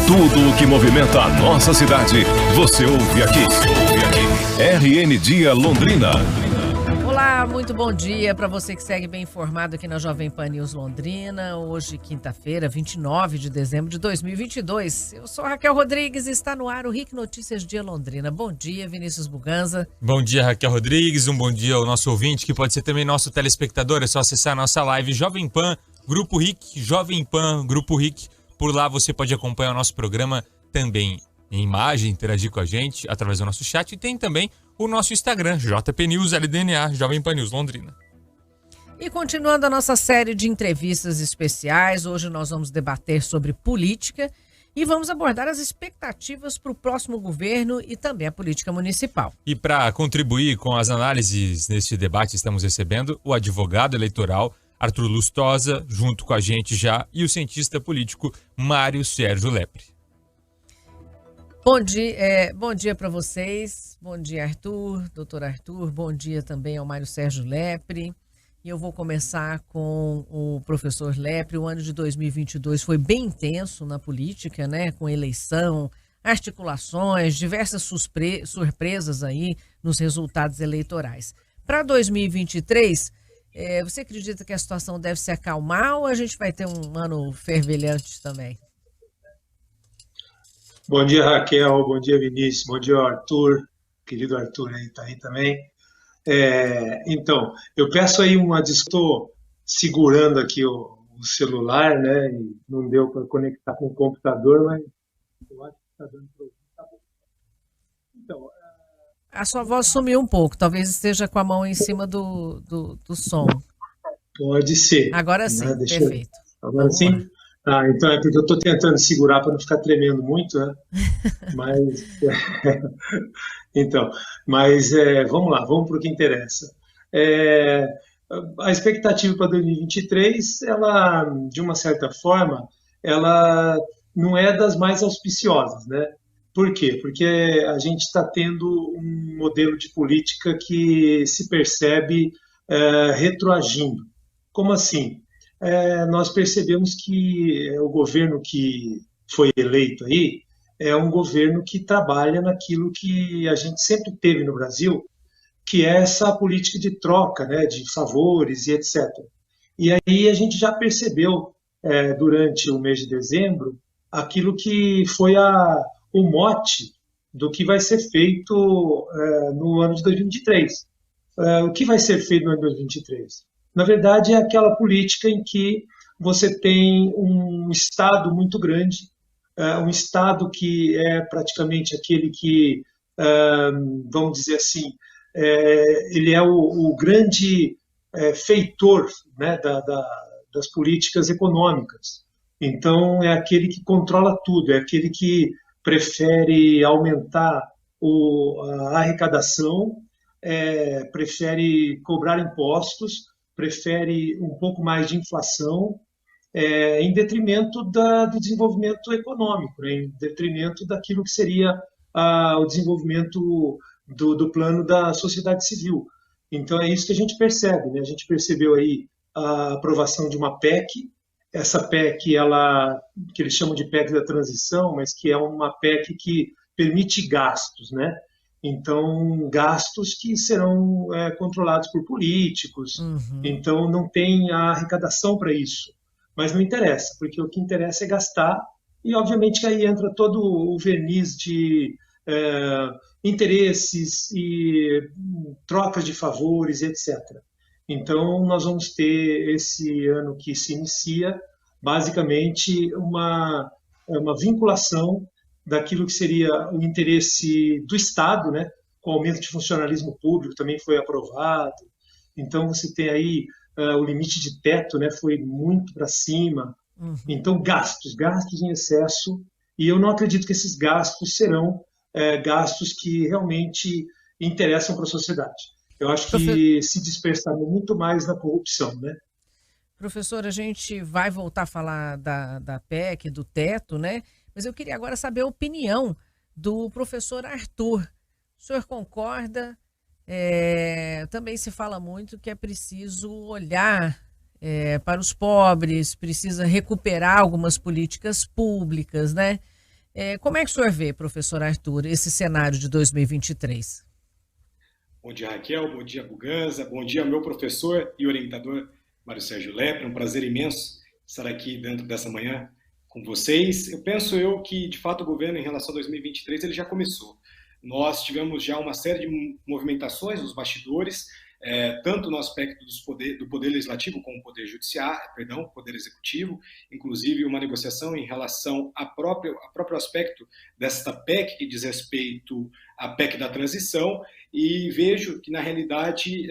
Tudo o que movimenta a nossa cidade, você ouve aqui. RN Dia Londrina. Olá, muito bom dia para você que segue bem informado aqui na Jovem Pan News Londrina. Hoje, quinta-feira, 29 de dezembro de 2022. Eu sou Raquel Rodrigues e está no ar o RIC Notícias Dia Londrina. Bom dia, Vinícius Buganza. Bom dia, Raquel Rodrigues. Um bom dia ao nosso ouvinte, que pode ser também nosso telespectador. É só acessar a nossa live Jovem Pan, Grupo RIC, Jovem Pan, Grupo RIC. Por lá você pode acompanhar o nosso programa também em imagem, interagir com a gente através do nosso chat. E tem também o nosso Instagram, JP News LDNA, Jovem Pan News Londrina. E continuando a nossa série de entrevistas especiais, hoje nós vamos debater sobre política e vamos abordar as expectativas para o próximo governo e também a política municipal. E para contribuir com as análises neste debate, estamos recebendo o advogado eleitoral Arthur Lustosa, junto com a gente já, e o cientista político Mário Sérgio Lepre. Bom dia para vocês. Bom dia, Arthur, doutor Arthur. Bom dia também ao Mário Sérgio Lepre. E eu vou começar com o professor Lepre. O ano de 2022 foi bem intenso na política, né? Com eleição, articulações, diversas surpresas aí nos resultados eleitorais. Para 2023, você acredita que a situação deve se acalmar ou a gente vai ter um ano fervilhante também? Bom dia, Raquel. Bom dia, Vinícius. Bom dia, Arthur. Querido Arthur aí tá aí também. Então, eu peço aí estou segurando aqui o celular, né? E não deu para conectar com o computador, mas eu acho que está dando para ouvir. Tá bom. Então, a sua voz sumiu um pouco. Talvez esteja com a mão em cima do som. Pode ser. Agora sim, né? Perfeito. Agora sim? Então é porque eu estou tentando segurar para não ficar tremendo muito, né? Mas vamos lá, vamos para o que interessa. A expectativa para 2023, ela, de uma certa forma, ela não é das mais auspiciosas, né? Por quê? Porque a gente está tendo um modelo de política que se percebe retroagindo. Como assim? Nós percebemos que o governo que foi eleito aí é um governo que trabalha naquilo que a gente sempre teve no Brasil, que é essa política de troca, né, de favores e etc. E aí a gente já percebeu, durante o mês de dezembro, aquilo que foi o mote do que vai ser feito no ano de 2023. O que vai ser feito no ano de 2023? Na verdade, é aquela política em que você tem um Estado muito grande, um Estado que é praticamente aquele que, vamos dizer assim, ele é o grande feitor, né, das políticas econômicas. Então, é aquele que controla tudo, é aquele que prefere aumentar a arrecadação, prefere cobrar impostos, prefere um pouco mais de inflação, em detrimento do desenvolvimento econômico, né? Em detrimento daquilo que seria o desenvolvimento do plano da sociedade civil. Então é isso que a gente percebe, né? A gente percebeu aí a aprovação de uma PEC, essa PEC, que eles chamam de PEC da transição, mas que é uma PEC que permite gastos, né? Então, gastos que serão controlados por políticos. Uhum. Então, não tem a arrecadação para isso. Mas não interessa, porque o que interessa é gastar, e obviamente que aí entra todo o verniz de interesses e trocas de favores, etc. Então, nós vamos ter esse ano que se inicia, basicamente, uma vinculação daquilo que seria o interesse do Estado, né? Com o aumento de funcionalismo público também foi aprovado. Então, você tem aí o limite de teto, né? Foi muito para cima. Uhum. Então, gastos em excesso. E eu não acredito que esses gastos serão gastos que realmente interessam para a sociedade. Eu acho que se dispersaram muito mais na corrupção, né? Professor, a gente vai voltar a falar da PEC, do teto, né? Mas eu queria agora saber a opinião do professor Arthur. O senhor concorda? Também se fala muito que é preciso olhar para os pobres, precisa recuperar algumas políticas públicas, né? Como é que o senhor vê, professor Arthur, esse cenário de 2023? Bom dia, Raquel. Bom dia, Buganza. Bom dia, meu professor e orientador, Mário Sérgio Lepre. Um prazer imenso estar aqui dentro dessa manhã com vocês. Eu penso que, de fato, o governo, em relação a 2023, ele já começou. Nós tivemos já uma série de movimentações nos bastidores, tanto no aspecto do poder legislativo como poder executivo, inclusive uma negociação em relação ao próprio aspecto desta PEC, que diz respeito à PEC da transição, e vejo que, na realidade,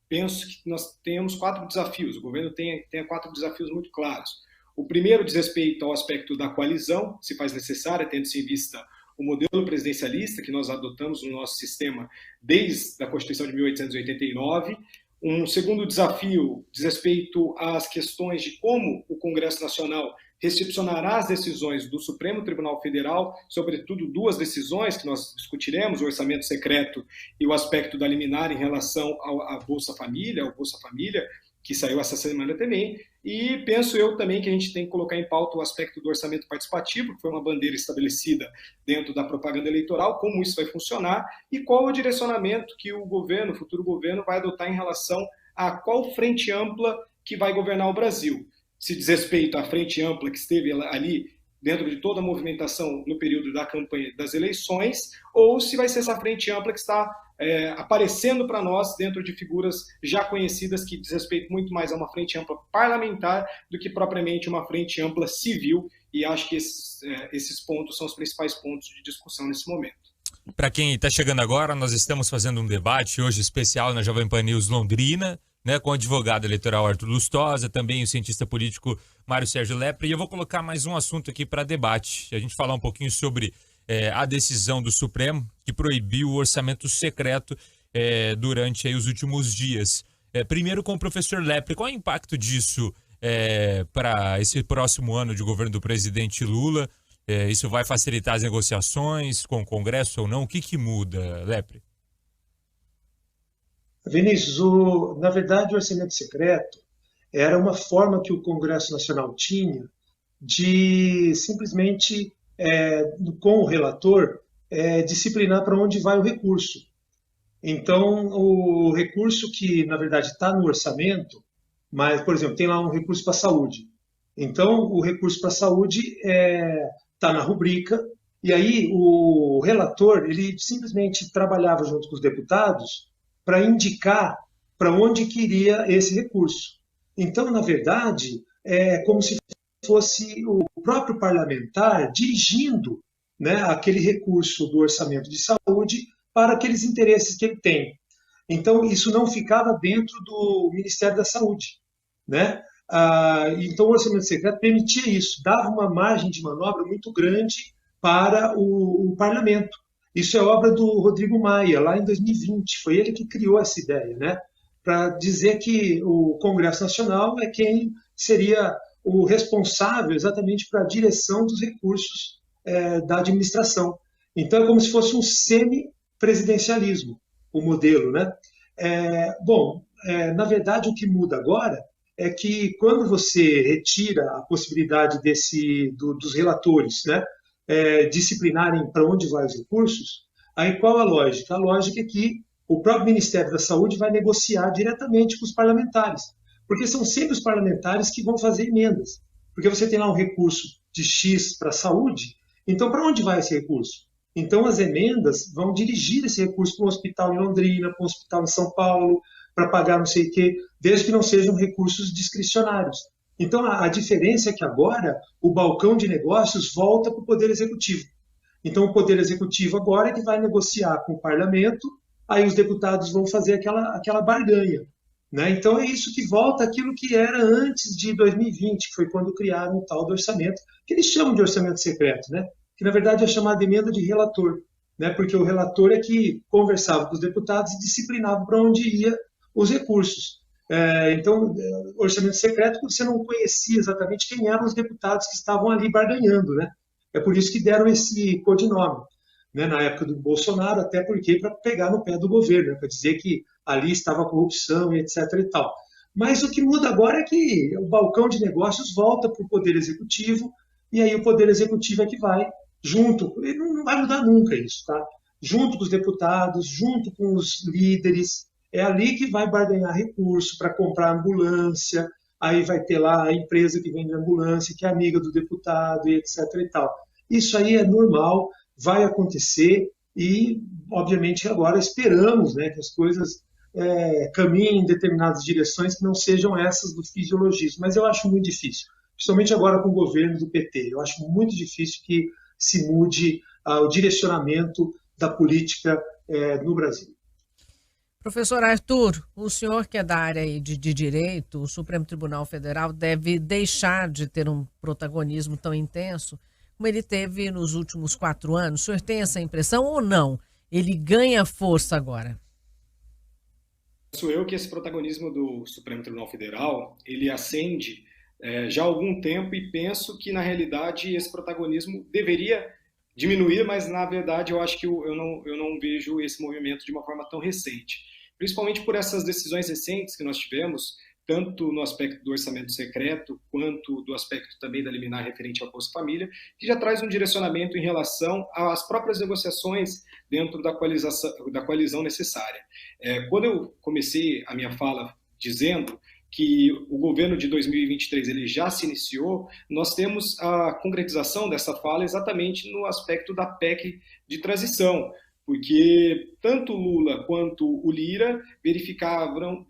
penso que nós temos 4 desafios, o governo tem 4 desafios muito claros. O primeiro diz respeito ao aspecto da coalizão, se faz necessária, tendo-se em vista o modelo presidencialista que nós adotamos no nosso sistema desde a Constituição de 1889. Um segundo desafio diz respeito às questões de como o Congresso Nacional recepcionará as decisões do Supremo Tribunal Federal, sobretudo 2 decisões que nós discutiremos, o orçamento secreto e o aspecto da liminar em relação ao Bolsa Família, que saiu essa semana também, e penso eu também que a gente tem que colocar em pauta o aspecto do orçamento participativo, que foi uma bandeira estabelecida dentro da propaganda eleitoral, como isso vai funcionar e qual o direcionamento que o futuro governo, vai adotar em relação a qual frente ampla que vai governar o Brasil. Se diz respeito à frente ampla que esteve ali dentro de toda a movimentação no período da campanha das eleições, ou se vai ser essa frente ampla que está aparecendo para nós dentro de figuras já conhecidas que diz respeito muito mais a uma frente ampla parlamentar do que propriamente uma frente ampla civil, e acho que esses pontos são os principais pontos de discussão nesse momento. Para quem está chegando agora, nós estamos fazendo um debate hoje especial na Jovem Pan News Londrina, né, com o advogado eleitoral Arthur Lustosa, também o cientista político Mário Sérgio Lepre, e eu vou colocar mais um assunto aqui para debate, a gente falar um pouquinho sobre a decisão do Supremo que proibiu o orçamento secreto durante aí, os últimos dias. Primeiro com o professor Lepre, qual é o impacto disso para esse próximo ano de governo do presidente Lula? Isso vai facilitar as negociações com o Congresso ou não? O que muda, Lepre? Vinícius, na verdade, o orçamento secreto era uma forma que o Congresso Nacional tinha de simplesmente, com o relator, disciplinar para onde vai o recurso. Então, o recurso que, na verdade, está no orçamento, mas, por exemplo, tem lá um recurso para a saúde. Então, o recurso para a saúde está na rubrica, e aí o relator, ele simplesmente trabalhava junto com os deputados para indicar para onde queria esse recurso. Então, na verdade, é como se fosse o próprio parlamentar dirigindo, né, aquele recurso do orçamento de saúde para aqueles interesses que ele tem. Então, isso não ficava dentro do Ministério da Saúde, né? Então, o orçamento secreto permitia isso, dava uma margem de manobra muito grande para o parlamento. Isso é obra do Rodrigo Maia, lá em 2020. Foi ele que criou essa ideia, né? Para dizer que o Congresso Nacional é quem seria o responsável exatamente para a direção dos recursos da administração. Então, é como se fosse um semi-presidencialismo, o modelo, né? Na verdade, o que muda agora é que quando você retira a possibilidade dos relatores, né, disciplinarem para onde vai os recursos, aí qual a lógica? A lógica é que o próprio Ministério da Saúde vai negociar diretamente com os parlamentares, porque são sempre os parlamentares que vão fazer emendas, porque você tem lá um recurso de X para a saúde, então para onde vai esse recurso? Então as emendas vão dirigir esse recurso para um hospital em Londrina, para um hospital em São Paulo, para pagar não sei o quê, desde que não sejam recursos discricionários. Então, a diferença é que agora o balcão de negócios volta para o Poder Executivo. Então, o Poder Executivo agora é que vai negociar com o Parlamento, aí os deputados vão fazer aquela barganha, né? Então, é isso que volta àquilo que era antes de 2020, que foi quando criaram o tal do orçamento, que eles chamam de orçamento secreto, né? Que, na verdade, é chamada emenda de relator, né? Porque o relator é que conversava com os deputados e disciplinava para onde ia os recursos. Então, orçamento secreto, você não conhecia exatamente quem eram os deputados que estavam ali barganhando, né? É por isso que deram esse codinome, né? Na época do Bolsonaro, até porque para pegar no pé do governo, né? Para dizer que ali estava a corrupção e etc. e tal. Mas o que muda agora é que o balcão de negócios volta para o Poder Executivo, e aí o Poder Executivo é que vai e não vai mudar nunca isso, tá? Junto com os deputados, junto com os líderes, é ali que vai barganhar recurso para comprar ambulância, aí vai ter lá a empresa que vende ambulância, que é amiga do deputado, e etc. e tal. Isso aí é normal, vai acontecer e, obviamente, agora esperamos, né, que as coisas caminhem em determinadas direções que não sejam essas do fisiologismo, mas eu acho muito difícil, principalmente agora com o governo do PT. Eu acho muito difícil que se mude o direcionamento da política no Brasil. Professor Arthur, o senhor que é da área aí de direito, o Supremo Tribunal Federal deve deixar de ter um protagonismo tão intenso como ele teve nos últimos 4 anos. O senhor tem essa impressão ou não? Ele ganha força agora? Sou eu que esse protagonismo do Supremo Tribunal Federal, ele ascende já há algum tempo e penso que, na realidade, esse protagonismo deveria diminuir, mas, na verdade, eu acho que eu não vejo esse movimento de uma forma tão recente. Principalmente por essas decisões recentes que nós tivemos, tanto no aspecto do orçamento secreto, quanto do aspecto também da liminar referente ao Bolsa Família, que já traz um direcionamento em relação às próprias negociações dentro da coalizão necessária. Quando eu comecei a minha fala dizendo que o governo de 2023 ele já se iniciou, nós temos a concretização dessa fala exatamente no aspecto da PEC de transição, porque tanto o Lula quanto o Lira verificaram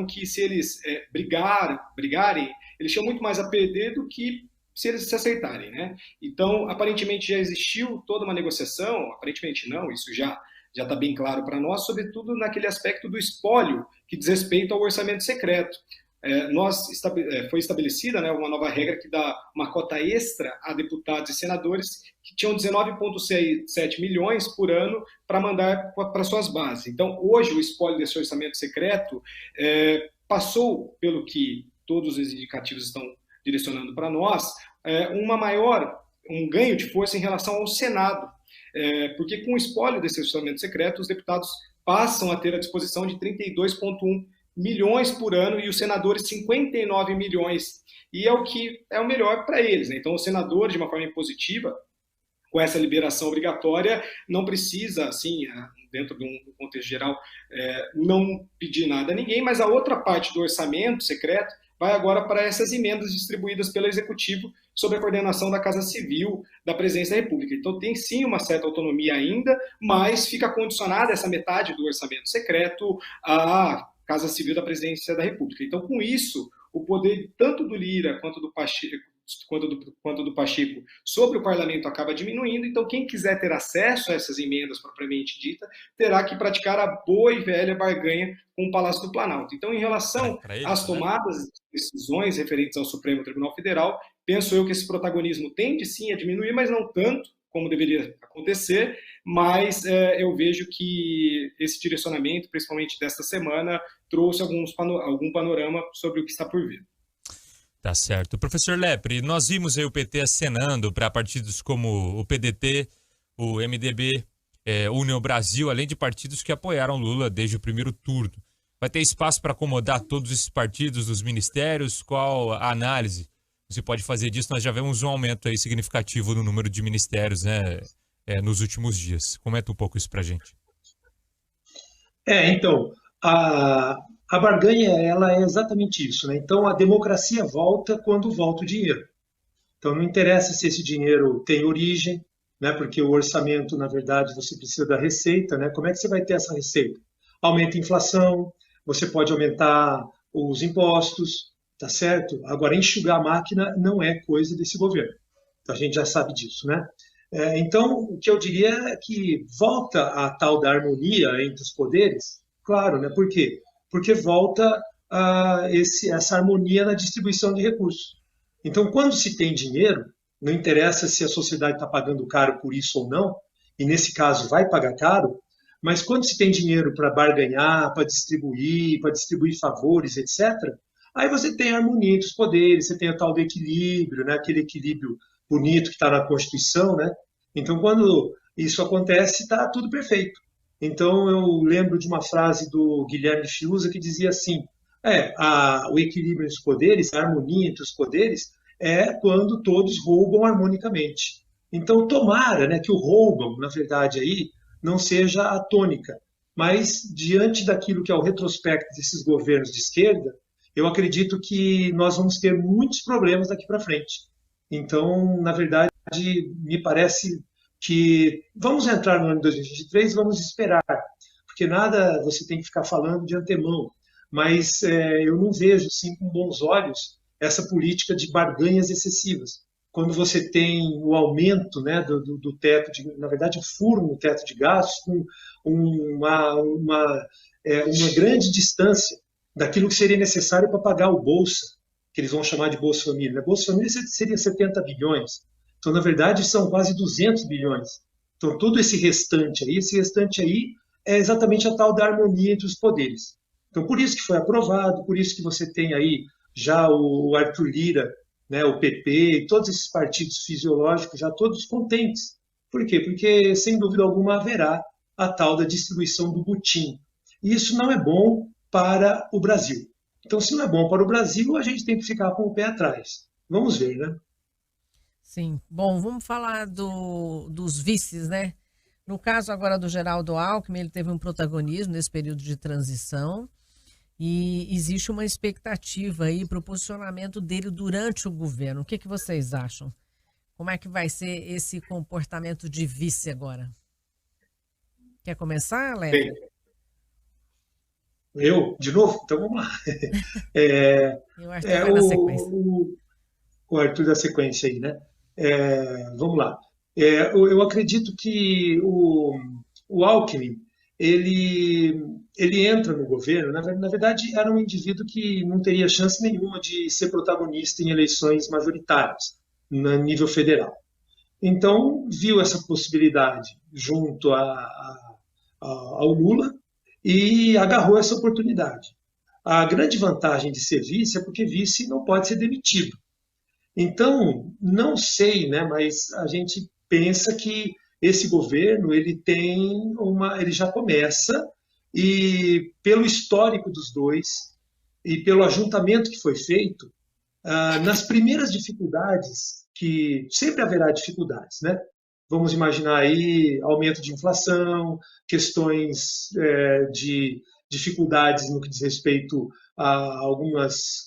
que se eles brigarem, eles tinham muito mais a perder do que se eles se aceitarem, né? Então, aparentemente já existiu toda uma negociação, aparentemente não, isso já está bem claro para nós, sobretudo naquele aspecto do espólio que diz respeito ao orçamento secreto. Foi estabelecida, né, uma nova regra que dá uma cota extra a deputados e senadores que tinham 19,7 milhões por ano para mandar para suas bases. Então, hoje, o espólio desse orçamento secreto passou, pelo que todos os indicativos estão direcionando para nós, um ganho de força em relação ao Senado. Porque com o espólio desse orçamento secreto, os deputados passam a ter à disposição de 32,1 milhões por ano e os senadores 59 milhões. E é o que é o melhor para eles, né? Então, o senador, de uma forma impositiva, com essa liberação obrigatória, não precisa, assim, dentro de um contexto geral, não pedir nada a ninguém, mas a outra parte do orçamento secreto vai agora para essas emendas distribuídas pelo Executivo sob a coordenação da Casa Civil da Presidência da República. Então tem sim uma certa autonomia ainda, mas fica condicionada essa metade do orçamento secreto à Casa Civil da Presidência da República. Então, com isso, o poder tanto do Lira quanto do Pacheco sobre o parlamento acaba diminuindo. Então, quem quiser ter acesso a essas emendas propriamente dita, terá que praticar a boa e velha barganha com o Palácio do Planalto. Então, em relação às tomadas de decisões referentes ao Supremo Tribunal Federal, penso eu que esse protagonismo tende sim a diminuir, mas não tanto como deveria acontecer, mas eu vejo que esse direcionamento, principalmente desta semana, trouxe algum panorama sobre o que está por vir. Tá certo. Professor Lepre, nós vimos aí o PT acenando para partidos como o PDT, o MDB, o União Brasil, além de partidos que apoiaram Lula desde o primeiro turno. Vai ter espaço para acomodar todos esses partidos nos ministérios? Qual a análise você pode fazer disso? Nós já vemos um aumento aí significativo no número de ministérios, né, nos últimos dias. Comenta um pouco isso para a gente. Então, a barganha ela é exatamente isso, né? Então, a democracia volta quando volta o dinheiro. Então, não interessa se esse dinheiro tem origem, né? Porque o orçamento, na verdade, você precisa da receita, né? Como é que você vai ter essa receita? Aumenta a inflação, você pode aumentar os impostos, tá certo? Agora, enxugar a máquina não é coisa desse governo. Então, a gente já sabe disso, né? Então, o que eu diria é que volta a tal da harmonia entre os poderes, claro, né? Por quê? Porque volta essa harmonia na distribuição de recursos. Então, quando se tem dinheiro, não interessa se a sociedade está pagando caro por isso ou não, e nesse caso vai pagar caro, mas quando se tem dinheiro para barganhar, para distribuir favores, etc., aí você tem a harmonia entre os poderes, você tem o tal do equilíbrio, né? Aquele equilíbrio bonito que está na Constituição, né? Então, quando isso acontece, está tudo perfeito. Então, eu lembro de uma frase do Guilherme Fiuza que dizia assim, o equilíbrio entre os poderes, a harmonia entre os poderes, é quando todos roubam harmonicamente. Então, tomara, né, que o roubo, na verdade, aí, não seja a tônica. Mas, diante daquilo que é o retrospecto desses governos de esquerda, eu acredito que nós vamos ter muitos problemas daqui para frente. Então, na verdade, me parece que vamos entrar no ano de 2023 e vamos esperar, porque nada você tem que ficar falando de antemão. Mas eu não vejo, assim, com bons olhos essa política de barganhas excessivas. Quando você tem o aumento, né, do teto, na verdade, o furo no teto de gastos, com uma grande distância daquilo que seria necessário para pagar o Bolsa, que eles vão chamar de Bolsa Família. Né? Bolsa Família seria 70 bilhões. Então, na verdade, são quase 200 bilhões. Então, todo esse restante aí é exatamente a tal da harmonia entre os poderes. Então, por isso que foi aprovado, por isso que você tem aí já o Arthur Lira, né, o PP e todos esses partidos fisiológicos já todos contentes. Por quê? Porque, sem dúvida alguma, haverá a tal da distribuição do butim. E isso não é bom para o Brasil. Então, se não é bom para o Brasil, a gente tem que ficar com o pé atrás. Vamos ver, né? Sim. Bom, vamos falar dos vices, né? No caso agora do Geraldo Alckmin, ele teve um protagonismo nesse período de transição e existe uma expectativa aí para o posicionamento dele durante o governo. O que vocês acham? Como é que vai ser esse comportamento de vice agora? Quer começar, Léo? Eu? De novo? Então vamos lá. O Arthur vai na sequência. O Arthur da sequência aí, né? Vamos lá. Eu acredito que o Alckmin, ele entra no governo, na verdade, era um indivíduo que não teria chance nenhuma de ser protagonista em eleições majoritárias, no nível federal. Então, viu essa possibilidade junto ao Lula e agarrou essa oportunidade. A grande vantagem de ser vice é porque vice não pode ser demitido. Então, não sei, né, mas a gente pensa que esse governo ele já começa e pelo histórico dos dois e pelo ajuntamento que foi feito, nas primeiras dificuldades, que sempre haverá dificuldades, né? Vamos imaginar aí aumento de inflação, questões de dificuldades no que diz respeito a algumas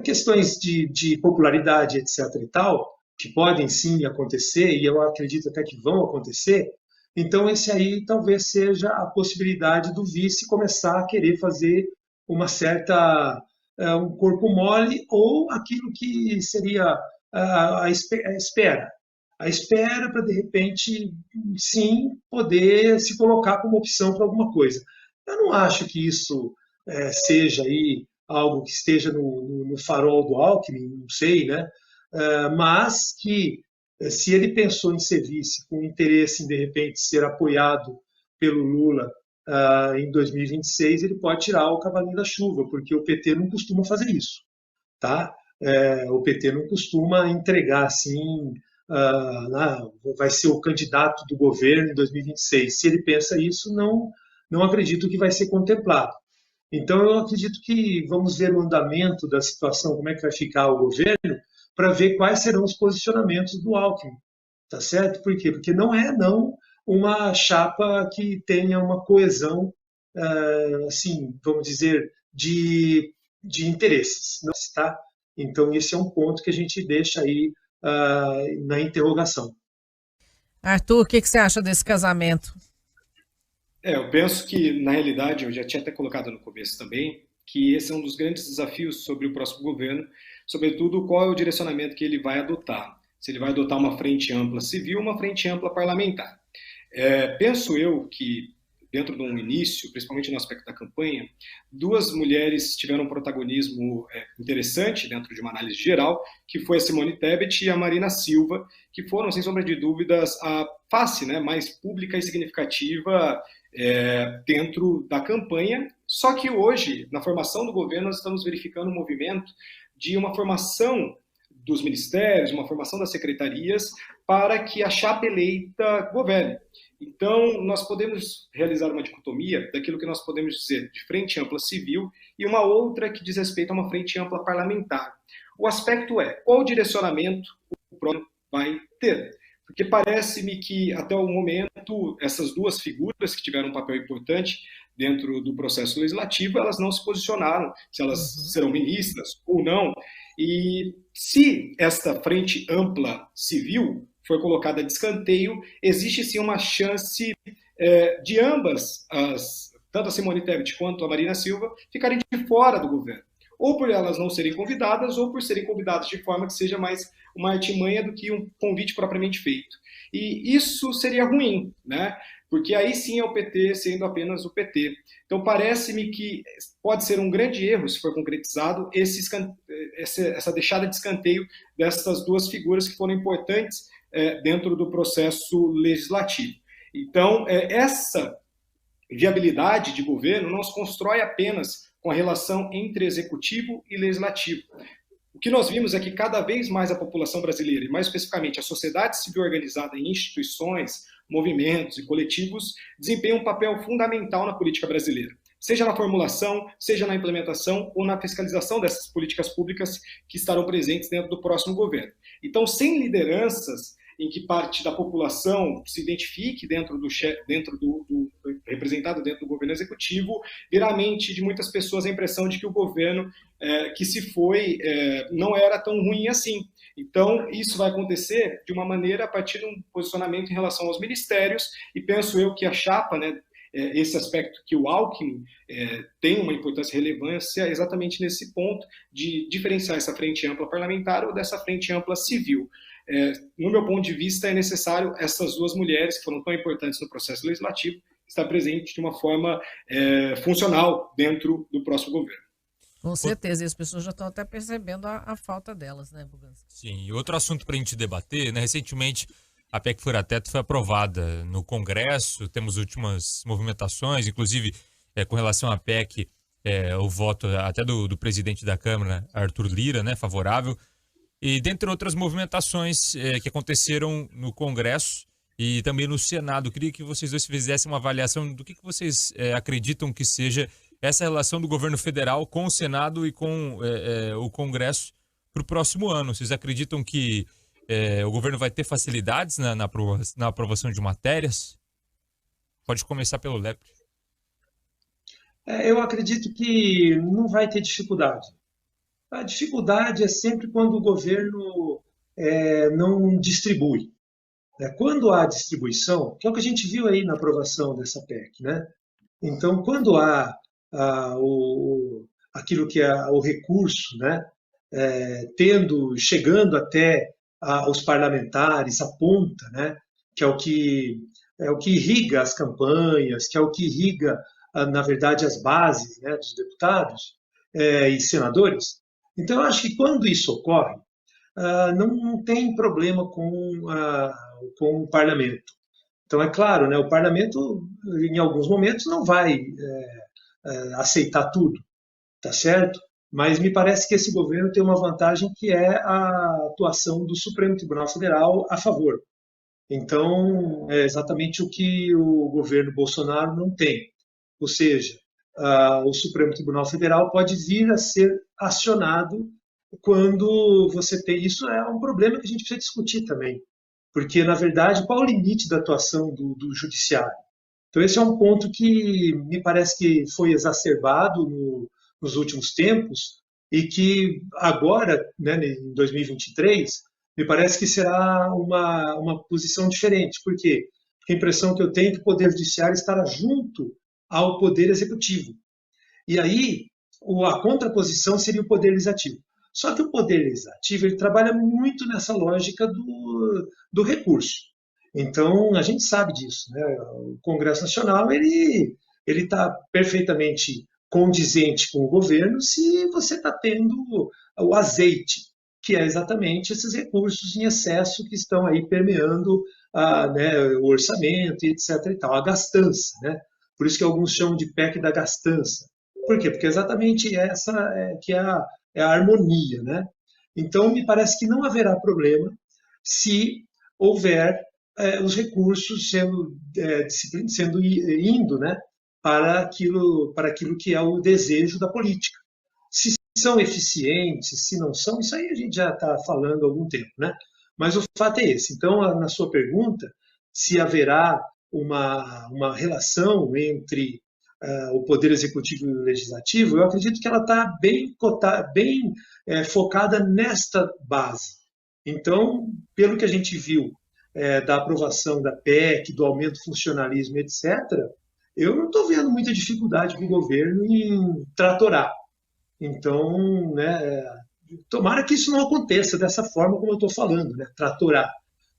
questões de popularidade, etc. e tal, que podem sim acontecer, e eu acredito até que vão acontecer. Então, esse aí talvez seja a possibilidade do vice começar a querer fazer uma certa um corpo mole ou aquilo que seria a espera. A espera para, de repente, sim, poder se colocar como opção para alguma coisa. Eu não acho que isso seja aí algo que esteja no farol do Alckmin, não sei, né? Mas que se ele pensou em ser vice com interesse em, de repente, ser apoiado pelo Lula em 2026, ele pode tirar o cavalinho da chuva, porque o PT não costuma fazer isso, tá? O PT não costuma entregar assim, vai ser o candidato do governo em 2026. Se ele pensa isso, não acredito que vai ser contemplado. Então, eu acredito que vamos ver o andamento da situação, como é que vai ficar o governo, para ver quais serão os posicionamentos do Alckmin, tá certo? Por quê? Porque não é uma chapa que tenha uma coesão, assim, vamos dizer, de interesses, não está? Então, esse é um ponto que a gente deixa aí na interrogação. Arthur, o que você acha desse casamento? Eu penso que, na realidade, eu já tinha até colocado no começo também, que esse é um dos grandes desafios sobre o próximo governo, sobretudo qual é o direcionamento que ele vai adotar. Se ele vai adotar uma frente ampla civil, uma frente ampla parlamentar. Penso eu que, dentro de um início, principalmente no aspecto da campanha, duas mulheres tiveram um protagonismo interessante dentro de uma análise geral, que foi a Simone Tebet e a Marina Silva, que foram, sem sombra de dúvidas, a face, né, mais pública e significativa dentro da campanha. Só que hoje, na formação do governo, nós estamos verificando um movimento de uma formação dos ministérios, uma formação das secretarias, para que a chapa eleita governe. Então, nós podemos realizar uma dicotomia daquilo que nós podemos dizer de frente ampla civil e uma outra que diz respeito a uma frente ampla parlamentar. O aspecto qual direcionamento o próximo vai ter? Porque parece-me que, até o momento, essas duas figuras que tiveram um papel importante dentro do processo legislativo, elas não se posicionaram se elas serão ministras ou não. E se esta frente ampla civil for colocada de escanteio, existe sim uma chance de ambas, tanto a Simone Tebet quanto a Marina Silva, ficarem de fora do governo. Ou por elas não serem convidadas, ou por serem convidadas de forma que seja mais uma artimanha do que um convite propriamente feito. E isso seria ruim, né? Porque aí sim é o PT sendo apenas o PT. Então parece-me que pode ser um grande erro, se for concretizado, essa deixada de escanteio dessas duas figuras que foram importantes dentro do processo legislativo. Então, essa viabilidade de governo não se constrói apenas com a relação entre executivo e legislativo. O que nós vimos é que cada vez mais a população brasileira, e mais especificamente a sociedade civil organizada em instituições, movimentos e coletivos, desempenham um papel fundamental na política brasileira, seja na formulação, seja na implementação ou na fiscalização dessas políticas públicas que estarão presentes dentro do próximo governo. Então, sem lideranças em que parte da população se identifique representado dentro do governo executivo, virá à mente de muitas pessoas a impressão de que o governo que se foi não era tão ruim assim. Então, isso vai acontecer de uma maneira a partir de um posicionamento em relação aos ministérios, e penso eu que a chapa, né, esse aspecto que o Alckmin tem uma importância e relevância exatamente nesse ponto de diferenciar essa frente ampla parlamentar ou dessa frente ampla civil. No meu ponto de vista, é necessário essas duas mulheres, que foram tão importantes no processo legislativo, estar presentes de uma forma funcional dentro do próximo governo. Com certeza, e as pessoas já estão até percebendo a falta delas, né, Buganza? Sim, e outro assunto para a gente debater, né? Recentemente a PEC Fura-Teto foi aprovada no Congresso, temos últimas movimentações, inclusive com relação à PEC, o voto até do presidente da Câmara, Arthur Lira, né, favorável. E dentre outras movimentações que aconteceram no Congresso e também no Senado, eu queria que vocês dois fizessem uma avaliação do que vocês acreditam que seja essa relação do governo federal com o Senado e com o Congresso para o próximo ano. Vocês acreditam que o governo vai ter facilidades na aprovação de matérias? Pode começar pelo Lepre. Eu acredito que não vai ter dificuldade. A dificuldade é sempre quando o governo não distribui. Quando há distribuição, que é o que a gente viu aí na aprovação dessa PEC, né? Então, quando há aquilo que é o recurso, né? Chegando até os parlamentares, a ponta, né? Que é o que irriga as campanhas, que é o que irriga, na verdade, as bases, né, dos deputados e senadores. Então, eu acho que quando isso ocorre, não tem problema com o parlamento. Então, é claro, né, o parlamento, em alguns momentos, não vai aceitar tudo, tá certo? Mas me parece que esse governo tem uma vantagem, que é a atuação do Supremo Tribunal Federal a favor. Então, é exatamente o que o governo Bolsonaro não tem. Ou seja, o Supremo Tribunal Federal pode vir a ser acionado quando você tem... Isso é um problema que a gente precisa discutir também, porque, na verdade, qual é o limite da atuação do judiciário? Então, esse é um ponto que me parece que foi exacerbado nos últimos tempos, e que agora, né, em 2023, me parece que será uma posição diferente. Por quê? Porque a impressão que eu tenho é que o Poder Judiciário estará junto ao Poder Executivo. E aí, a contraposição seria o Poder Legislativo. Só que o Poder Legislativo ele trabalha muito nessa lógica do recurso. Então, a gente sabe disso, né? O Congresso Nacional ele está perfeitamente condizente com o governo se você está tendo o azeite, que é exatamente esses recursos em excesso que estão aí permeando né, o orçamento e etc. e tal, a gastança, né? Por isso que alguns chamam de PEC da gastança. Por quê? Porque exatamente essa que é a harmonia, né? Então, me parece que não haverá problema se houver os recursos indo, né, para aquilo que é o desejo da política. Se são eficientes, se não são, isso aí a gente já está falando há algum tempo, né? Mas o fato é esse. Então, na sua pergunta, se haverá uma relação entre o Poder Executivo e o Legislativo, eu acredito que ela está bem focada nesta base. Então, pelo que a gente viu da aprovação da PEC, do aumento do funcionalismo, etc., eu não estou vendo muita dificuldade para o governo em tratorar. Então, né, tomara que isso não aconteça dessa forma como eu estou falando, né, tratorar.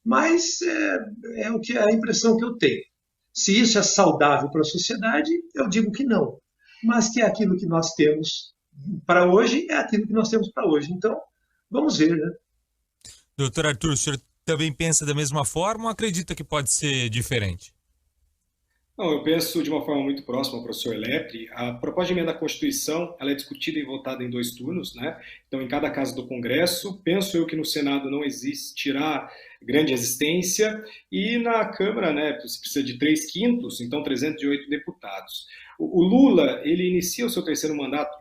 Mas é o que é a impressão que eu tenho. Se isso é saudável para a sociedade, eu digo que não. Mas que é aquilo que nós temos para hoje, é aquilo que nós temos para hoje. Então, vamos ver, né? Doutor Arthur, o senhor também pensa da mesma forma ou acredita que pode ser diferente? Não, eu penso de uma forma muito próxima ao professor Lepre. A proposta de emenda à Constituição, ela é discutida e votada em 2 turnos, né? Então, em cada casa do Congresso, penso eu que no Senado não existirá grande resistência e na Câmara, né, você precisa de 3/5, então 308 deputados. O Lula, ele inicia o seu 3º mandato,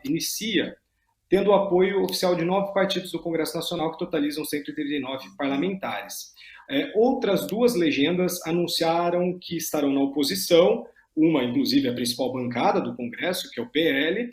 tendo o apoio oficial de 9 partidos do Congresso Nacional, que totalizam 139 parlamentares. Outras 2 legendas anunciaram que estarão na oposição, uma, inclusive, a principal bancada do Congresso, que é o PL,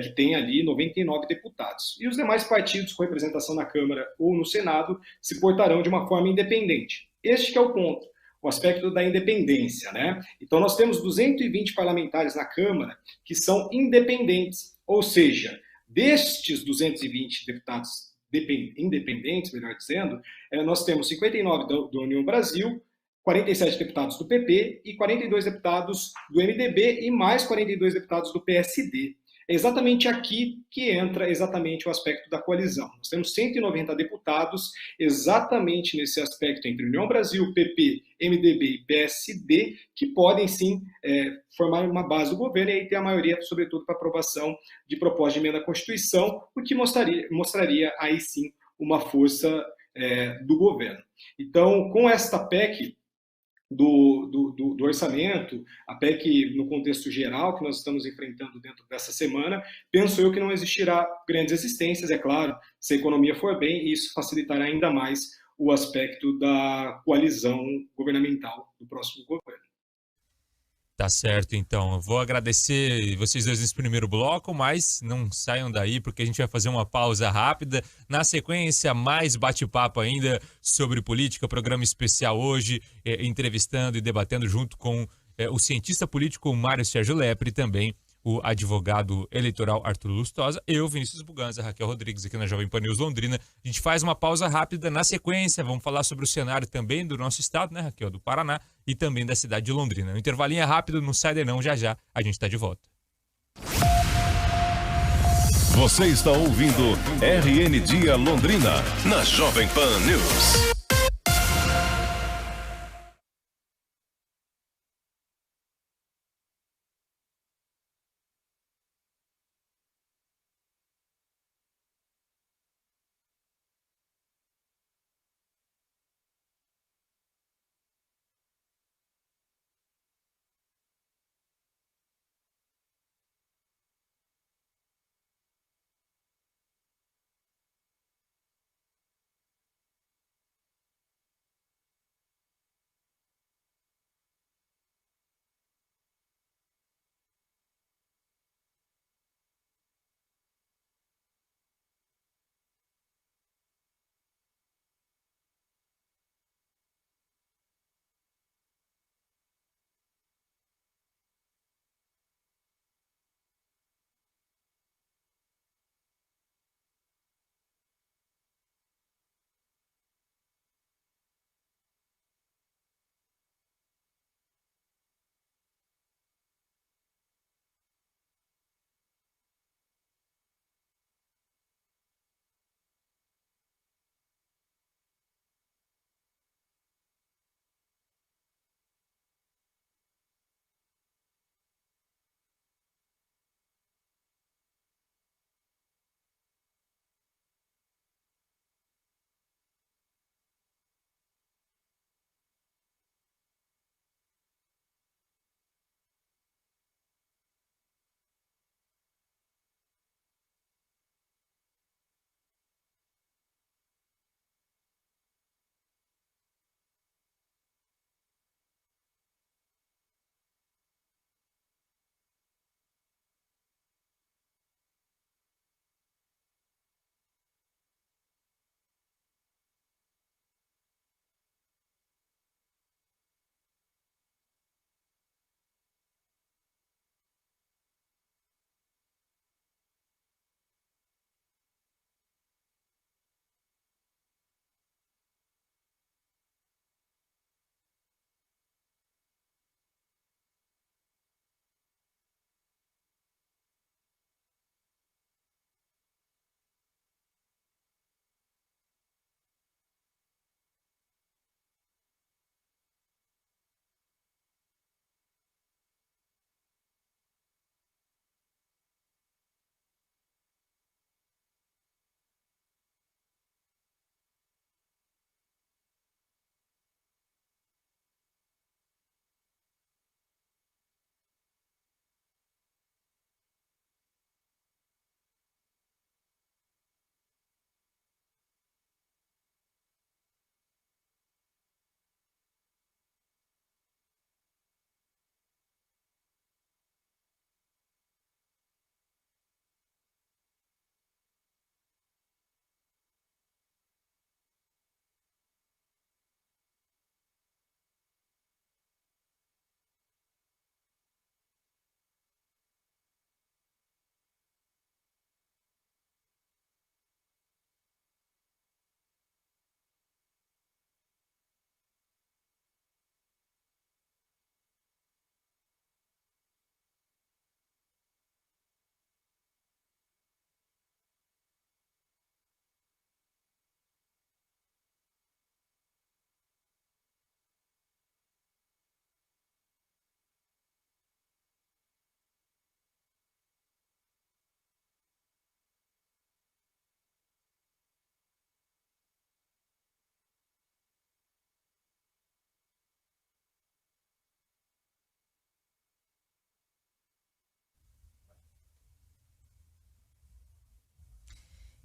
que tem ali 99 deputados. E os demais partidos com representação na Câmara ou no Senado se portarão de uma forma independente. Este que é o ponto, o aspecto da independência, né? Então, nós temos 220 parlamentares na Câmara que são independentes, ou seja, destes 220 deputados independentes, melhor dizendo, nós temos 59 do União Brasil, 47 deputados do PP e 42 deputados do MDB e mais 42 deputados do PSD. É exatamente aqui que entra exatamente o aspecto da coalizão. Nós temos 190 deputados exatamente nesse aspecto entre União Brasil, PP, MDB e PSD, que podem sim formar uma base do governo e aí ter a maioria, sobretudo, para aprovação de proposta de emenda à Constituição, o que mostraria aí sim uma força do governo. Então, com esta PEC, do orçamento, a PEC no contexto geral que nós estamos enfrentando dentro dessa semana, penso eu que não existirá grandes resistências, é claro, se a economia for bem, isso facilitará ainda mais o aspecto da coalizão governamental do próximo governo. Tá certo, então. Eu vou agradecer vocês dois nesse primeiro bloco, mas não saiam daí porque a gente vai fazer uma pausa rápida. Na sequência, mais bate-papo ainda sobre política, programa especial hoje, entrevistando e debatendo junto com o cientista político Mário Sérgio Lepre e também o advogado eleitoral Arthur Lustosa, eu, Vinícius Buganza, Raquel Rodrigues aqui na Jovem Pan News Londrina. A gente faz uma pausa rápida na sequência, vamos falar sobre o cenário também do nosso estado, né, Raquel, do Paraná e também da cidade de Londrina. Um intervalinho é rápido, não sai daí não, já a gente está de volta. Você está ouvindo RN Dia Londrina, na Jovem Pan News.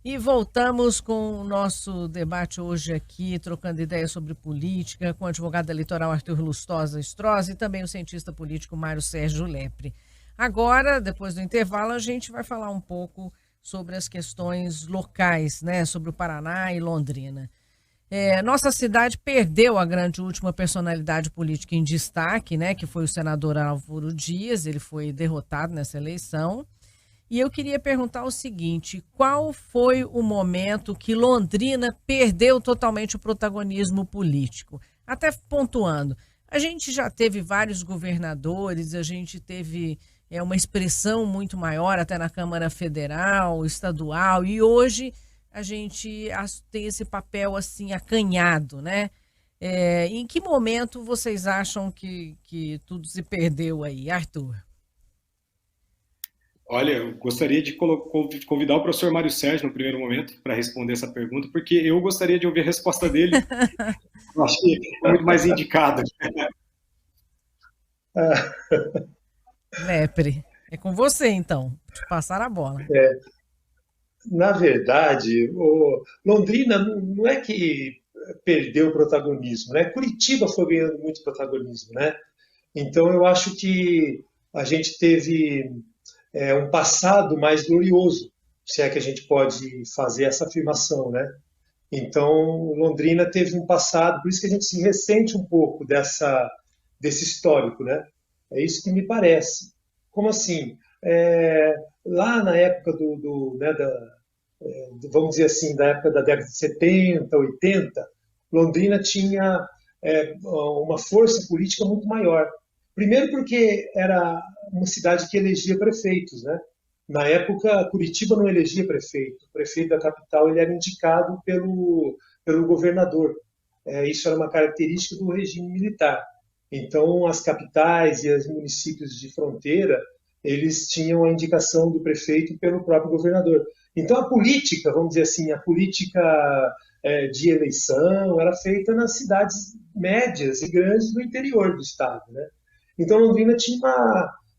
E voltamos com o nosso debate hoje aqui, trocando ideias sobre política, com o advogado eleitoral Arthur Lustosa Strozzi e também o cientista político Mário Sérgio Lepre. Agora, depois do intervalo, a gente vai falar um pouco sobre as questões locais, né, sobre o Paraná e Londrina. Nossa cidade perdeu a grande última personalidade política em destaque, né, que foi o senador Álvaro Dias. Ele foi derrotado nessa eleição. E eu queria perguntar o seguinte: qual foi o momento que Londrina perdeu totalmente o protagonismo político? Até pontuando, a gente já teve vários governadores, a gente teve uma expressão muito maior até na Câmara Federal, estadual, e hoje a gente tem esse papel assim acanhado, né? Em que momento vocês acham que tudo se perdeu aí, Arthur? Olha, eu gostaria de convidar o professor Mário Sérgio no primeiro momento para responder essa pergunta, porque eu gostaria de ouvir a resposta dele. Eu acho que é muito mais indicado. Lepre, é com você então, te passar a bola. Na verdade, Londrina não é que perdeu o protagonismo, né? Curitiba foi ganhando muito protagonismo, né? Então eu acho que a gente teve um passado mais glorioso, se é que a gente pode fazer essa afirmação, né? Então Londrina teve um passado, por isso que a gente se ressente um pouco desse histórico, né? É isso que me parece. Como assim? Lá na época vamos dizer assim, da época da década de 70, 80, Londrina tinha uma força política muito maior. Primeiro porque era uma cidade que elegia prefeitos, né? Na época, Curitiba não elegia prefeito. O prefeito da capital ele era indicado pelo governador. Isso era uma característica do regime militar. Então, as capitais e os municípios de fronteira, eles tinham a indicação do prefeito pelo próprio governador. Então, a política, vamos dizer assim, a política de eleição era feita nas cidades médias e grandes do interior do estado, né? Então, Londrina tinha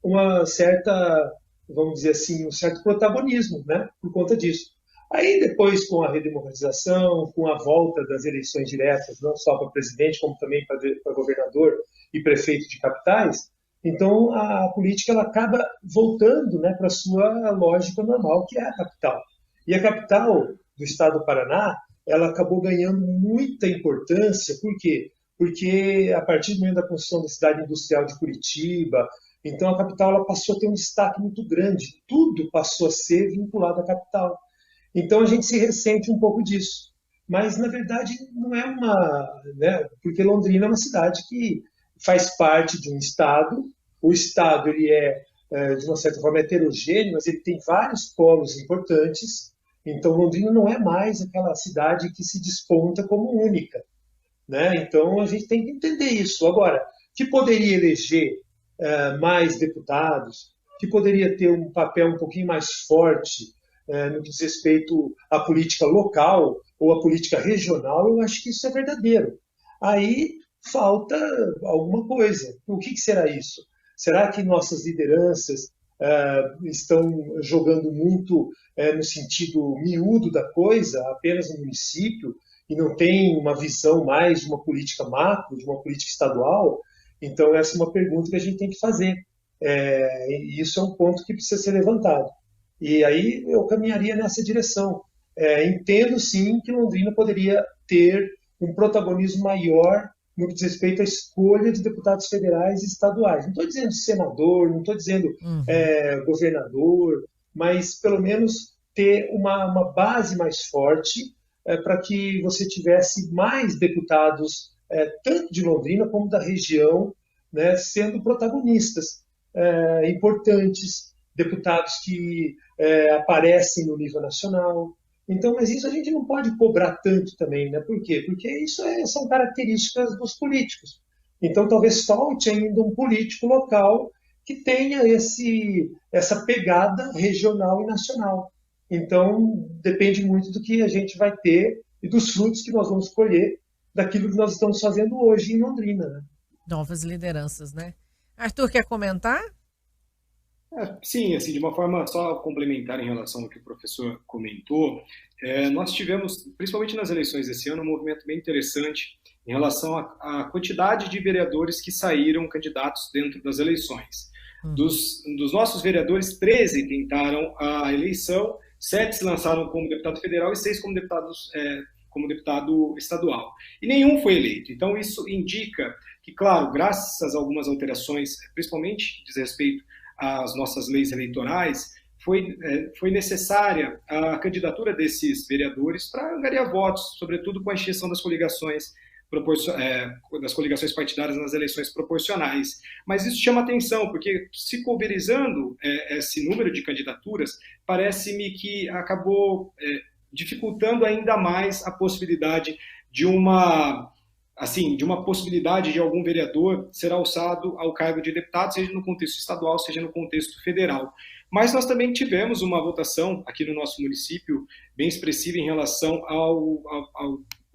uma certa, vamos dizer assim, um certo protagonismo, né, por conta disso. Aí, depois, com a redemocratização, com a volta das eleições diretas, não só para presidente, como também para governador e prefeito de capitais, então a política ela acaba voltando, né, para a sua lógica normal, que é a capital. E a capital do estado do Paraná, ela acabou ganhando muita importância, por quê? Porque a partir do momento da construção da cidade industrial de Curitiba, então a capital ela passou a ter um destaque muito grande, tudo passou a ser vinculado à capital. Então a gente se ressente um pouco disso. Mas na verdade não é né, porque Londrina é uma cidade que faz parte de um estado, o estado ele de uma certa forma heterogêneo, mas ele tem vários polos importantes, então Londrina não é mais aquela cidade que se desponta como única, né? Então a gente tem que entender isso. Agora, que poderia eleger mais deputados, que poderia ter um papel um pouquinho mais forte no que diz respeito à política local ou à política regional, eu acho que isso é verdadeiro. Aí falta alguma coisa. O que será isso? Será que nossas lideranças estão jogando muito no sentido miúdo da coisa, apenas no município, e não tem uma visão mais de uma política macro, de uma política estadual? Então, essa é uma pergunta que a gente tem que fazer. E isso é um ponto que precisa ser levantado. E aí eu caminharia nessa direção. Entendo, sim, que Londrina poderia ter um protagonismo maior no que diz respeito à escolha de deputados federais e estaduais. Não estou dizendo senador, não estou dizendo governador, mas pelo menos ter uma base mais forte para que você tivesse mais deputados, tanto de Londrina como da região, né, sendo protagonistas importantes, deputados que aparecem no nível nacional. Então, mas isso a gente não pode cobrar tanto também, né? Por quê? Porque isso são características dos políticos. Então, talvez falte ainda um político local que tenha essa pegada regional e nacional. Então, depende muito do que a gente vai ter e dos frutos que nós vamos colher daquilo que nós estamos fazendo hoje em Londrina, né? Novas lideranças, né? Arthur, quer comentar? Sim, assim, de uma forma só complementar em relação ao que o professor comentou, nós tivemos, principalmente nas eleições desse ano, um movimento bem interessante em relação à quantidade de vereadores que saíram candidatos dentro das eleições. Dos nossos vereadores, 13 tentaram a eleição, 7 se lançaram como deputado federal e 6 como deputado estadual. E nenhum foi eleito. Então, isso indica que, claro, graças a algumas alterações, principalmente diz respeito às nossas leis eleitorais, foi necessária a candidatura desses vereadores para angariar votos, sobretudo com a extinção das coligações partidárias nas eleições proporcionais. Mas isso chama atenção, porque se pulverizando esse número de candidaturas, parece-me que acabou dificultando ainda mais a possibilidade de uma possibilidade de algum vereador ser alçado ao cargo de deputado, seja no contexto estadual, seja no contexto federal. Mas nós também tivemos uma votação aqui no nosso município bem expressiva em relação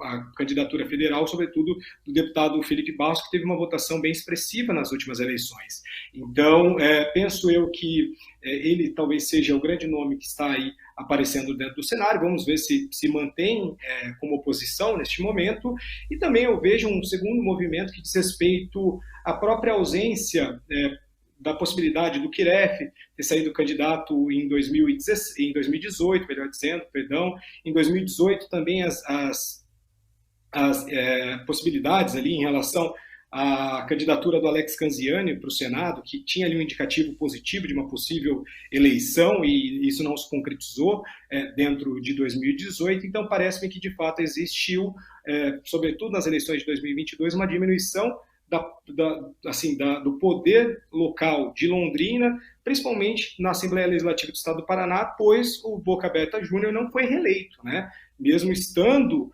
a candidatura federal, sobretudo do deputado Felipe Barros, que teve uma votação bem expressiva nas últimas eleições. Então, penso eu que ele talvez seja o grande nome que está aí aparecendo dentro do cenário. Vamos ver se mantém como oposição neste momento. E também eu vejo um segundo movimento que diz respeito à própria ausência da possibilidade do Kiref ter saído candidato em 2018, melhor dizendo, perdão. Em 2018 também as possibilidades ali em relação à candidatura do Alex Canziani para o Senado, que tinha ali um indicativo positivo de uma possível eleição, e isso não se concretizou dentro de 2018. Então, parece-me que, de fato, existiu, sobretudo nas eleições de 2022, uma diminuição do poder local de Londrina, principalmente na Assembleia Legislativa do Estado do Paraná, pois o Boca Aberta Júnior não foi reeleito, né? Mesmo estando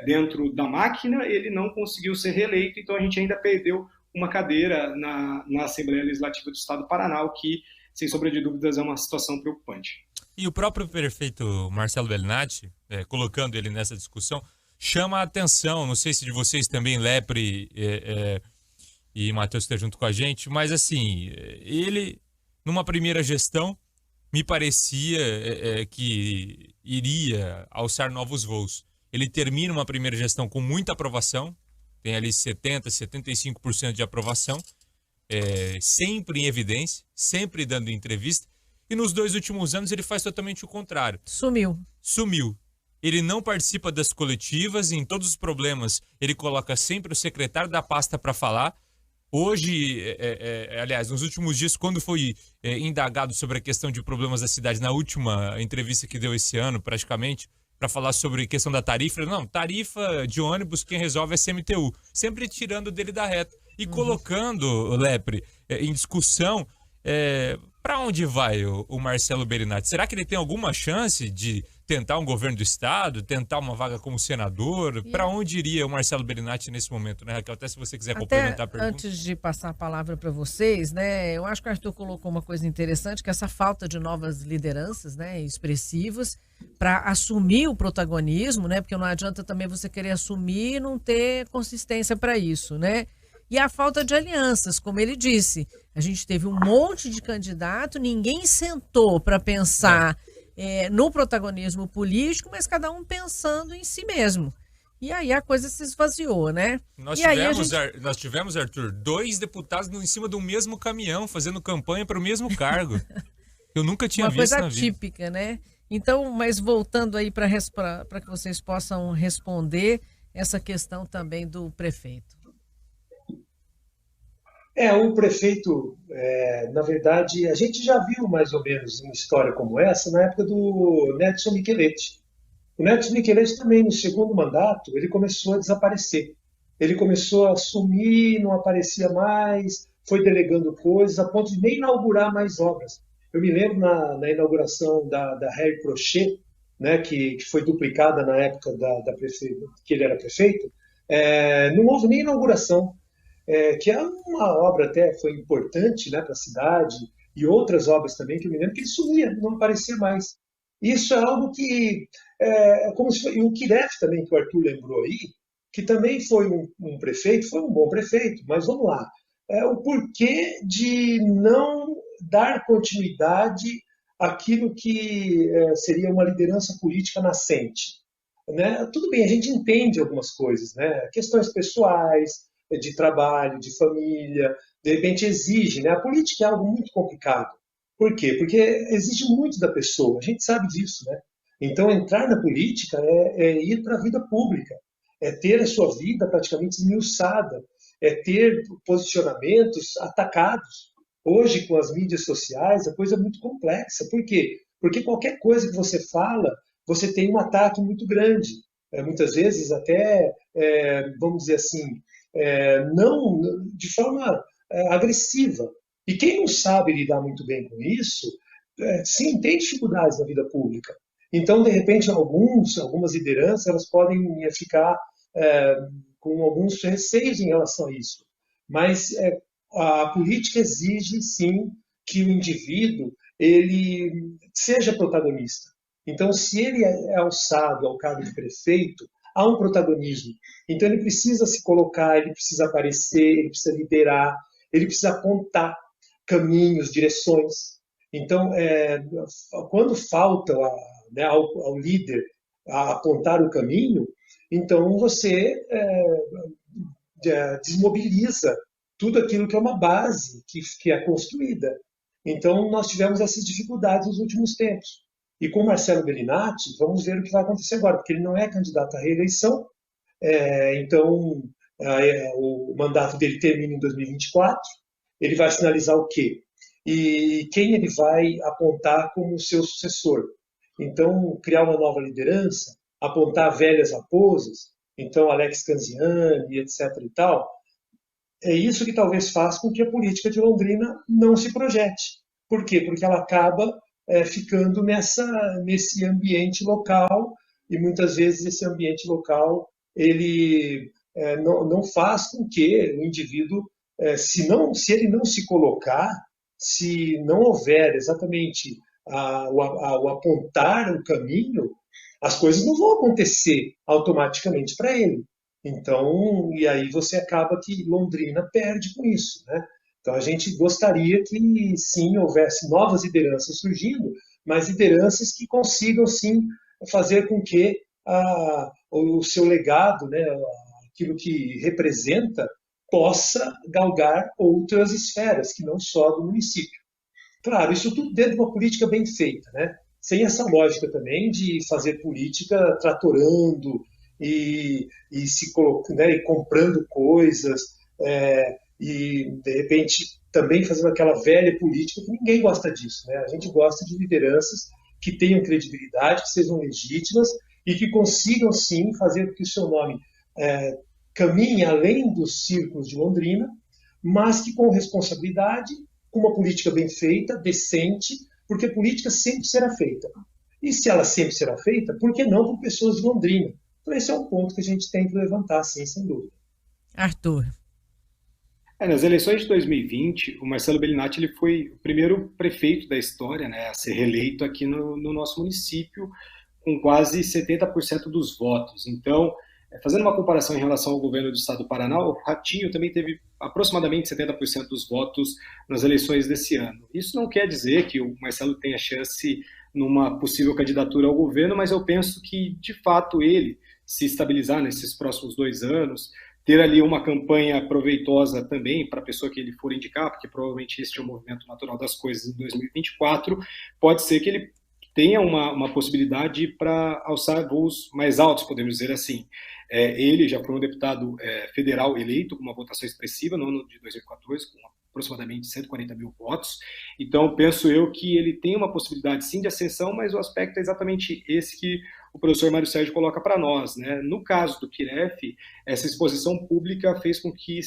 dentro da máquina, ele não conseguiu ser reeleito, então a gente ainda perdeu uma cadeira na Assembleia Legislativa do Estado do Paraná, o que, sem sombra de dúvidas, é uma situação preocupante. E o próprio prefeito Marcelo Bellinati, colocando ele nessa discussão, chama a atenção, não sei se de vocês também, Lepre e Matheus está junto com a gente, mas assim, ele, numa primeira gestão, me parecia que iria alçar novos voos. Ele termina uma primeira gestão com muita aprovação, tem ali 70%, 75% de aprovação, sempre em evidência, sempre dando entrevista, e nos 2 últimos anos ele faz totalmente o contrário. Sumiu. Ele não participa das coletivas, em todos os problemas ele coloca sempre o secretário da pasta para falar. Hoje, aliás, nos últimos dias, quando foi indagado sobre a questão de problemas da cidade, na última entrevista que deu esse ano, praticamente, para falar sobre a questão da tarifa, não, tarifa de ônibus, quem resolve é CMTU. Sempre tirando dele da reta e colocando, Lepre, em discussão, para onde vai o Marcelo Bellinati? Será que ele tem alguma chance de tentar um governo do estado, tentar uma vaga como senador? Para onde iria o Marcelo Bellinati nesse momento, né, Raquel? Até se você quiser complementar a pergunta. Antes de passar a palavra para vocês, né, eu acho que o Arthur colocou uma coisa interessante, que essa falta de novas lideranças, né, expressivas, para assumir o protagonismo, né, porque não adianta também você querer assumir e não ter consistência para isso, né? E a falta de alianças, como ele disse. A gente teve um monte de candidato, ninguém sentou para pensar no protagonismo político, mas cada um pensando em si mesmo. E aí a coisa se esvaziou, né? Nós tivemos, Arthur, 2 deputados em cima do mesmo caminhão, fazendo campanha para o mesmo cargo. Eu nunca tinha visto na vida. Uma coisa típica, né? Então, mas voltando aí para que vocês possam responder essa questão também do prefeito. O prefeito, na verdade, a gente já viu mais ou menos uma história como essa na época do Nedson Micheletti. O Nedson Micheletti também, no segundo mandato, ele começou a desaparecer. Ele começou a sumir, não aparecia mais, foi delegando coisas, a ponto de nem inaugurar mais obras. Eu me lembro na inauguração da Harry Prochet, né, que foi duplicada na época que ele era prefeito, não houve nem inauguração. Que é uma obra até foi importante, né, para a cidade, e outras obras também, que eu me lembro que ele sumia, não aparecia mais. Isso é algo que, como se foi, e o Kiref também, que o Arthur lembrou aí, que também foi um prefeito, foi um bom prefeito, mas vamos lá, o porquê de não dar continuidade àquilo que seria uma liderança política nascente. Né? Tudo bem, a gente entende algumas coisas, né? Questões pessoais, de trabalho, de família, de repente exige, né? A política é algo muito complicado. Por quê? Porque exige muito da pessoa, a gente sabe disso, né? Então, entrar na política é ir para a vida pública, é ter a sua vida praticamente esmiuçada, é ter posicionamentos atacados. Hoje, com as mídias sociais, a coisa é muito complexa. Por quê? Porque qualquer coisa que você fala, você tem um ataque muito grande. Muitas vezes até, vamos dizer assim, não de forma agressiva. E quem não sabe lidar muito bem com isso, sim, tem dificuldades na vida pública. Então, de repente, algumas lideranças elas podem ficar com alguns receios em relação a isso. Mas a política exige, sim, que o indivíduo ele seja protagonista. Então, se ele é alçado ao cargo de prefeito, há um protagonismo. Então, ele precisa se colocar, ele precisa aparecer, ele precisa liderar, ele precisa apontar caminhos, direções. Então, quando falta ao líder a apontar o caminho, então você desmobiliza tudo aquilo que é uma base que é construída. Então, nós tivemos essas dificuldades nos últimos tempos. E com o Marcelo Bellinati, vamos ver o que vai acontecer agora, porque ele não é candidato à reeleição, então o mandato dele termina em 2024, ele vai sinalizar o quê? E quem ele vai apontar como seu sucessor? Então, criar uma nova liderança, apontar velhas raposas, então Alex Canziani, etc. e tal, é isso que talvez faça com que a política de Londrina não se projete. Por quê? Porque ela acaba ficando nesse ambiente local, e muitas vezes esse ambiente local ele não faz com que o indivíduo, se ele não se colocar, se não houver exatamente o apontar o caminho, as coisas não vão acontecer automaticamente para ele. Então, e aí você acaba que Londrina perde com isso, né? Então, a gente gostaria que, sim, houvesse novas lideranças surgindo, mas lideranças que consigam, sim, fazer com que o seu legado, né, aquilo que representa, possa galgar outras esferas, que não só do município. Claro, isso tudo dentro de uma política bem feita, né? Sem essa lógica também de fazer política tratorando e se colocando, né, e comprando coisas, e de repente também fazendo aquela velha política que ninguém gosta disso, né? A gente gosta de lideranças que tenham credibilidade, que sejam legítimas e que consigam sim fazer com que o seu nome caminhe além dos círculos de Londrina, mas que com responsabilidade, com uma política bem feita, decente, porque política sempre será feita. E se ela sempre será feita, por que não por pessoas de Londrina? Então esse é um ponto que a gente tem que levantar, sim, sem dúvida. Arthur. Nas eleições de 2020, o Marcelo Bellinati ele foi o primeiro prefeito da história, né, a ser reeleito aqui no nosso município, com quase 70% dos votos. Então, fazendo uma comparação em relação ao governo do estado do Paraná, o Ratinho também teve aproximadamente 70% dos votos nas eleições desse ano. Isso não quer dizer que o Marcelo tenha chance numa possível candidatura ao governo, mas eu penso que, de fato, ele se estabilizar nesses próximos 2 anos, ter ali uma campanha proveitosa também para a pessoa que ele for indicar, porque provavelmente este é o movimento natural das coisas em 2024, pode ser que ele tenha uma possibilidade para alçar voos mais altos, podemos dizer assim. Ele já foi um deputado federal eleito com uma votação expressiva no ano de 2014, com aproximadamente 140 mil votos. Então, penso eu que ele tem uma possibilidade, sim, de ascensão, mas o aspecto é exatamente esse que o professor Mário Sérgio coloca para nós, né? No caso do Kiref, essa exposição pública fez com que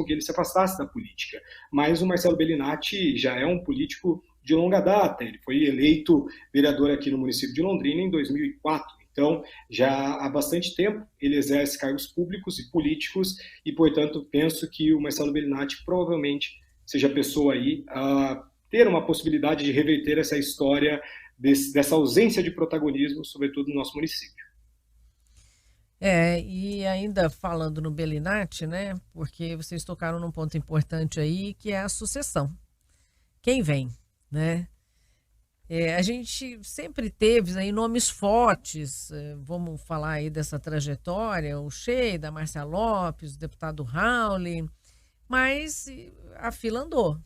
ele se afastasse da política. Mas o Marcelo Bellinati já é um político de longa data. Ele foi eleito vereador aqui no município de Londrina em 2004. Então, já há bastante tempo ele exerce cargos públicos e políticos e, portanto, penso que o Marcelo Bellinati provavelmente seja a pessoa aí a ter uma possibilidade de reverter essa história dessa ausência de protagonismo, sobretudo no nosso município. E ainda falando no Bellinati, né, porque vocês tocaram num ponto importante aí, que é a sucessão. quem vem, né? A gente sempre teve aí nomes fortes, vamos falar aí dessa trajetória, o Sheida, Márcia Lopes, o deputado Rauli, mas a fila andou.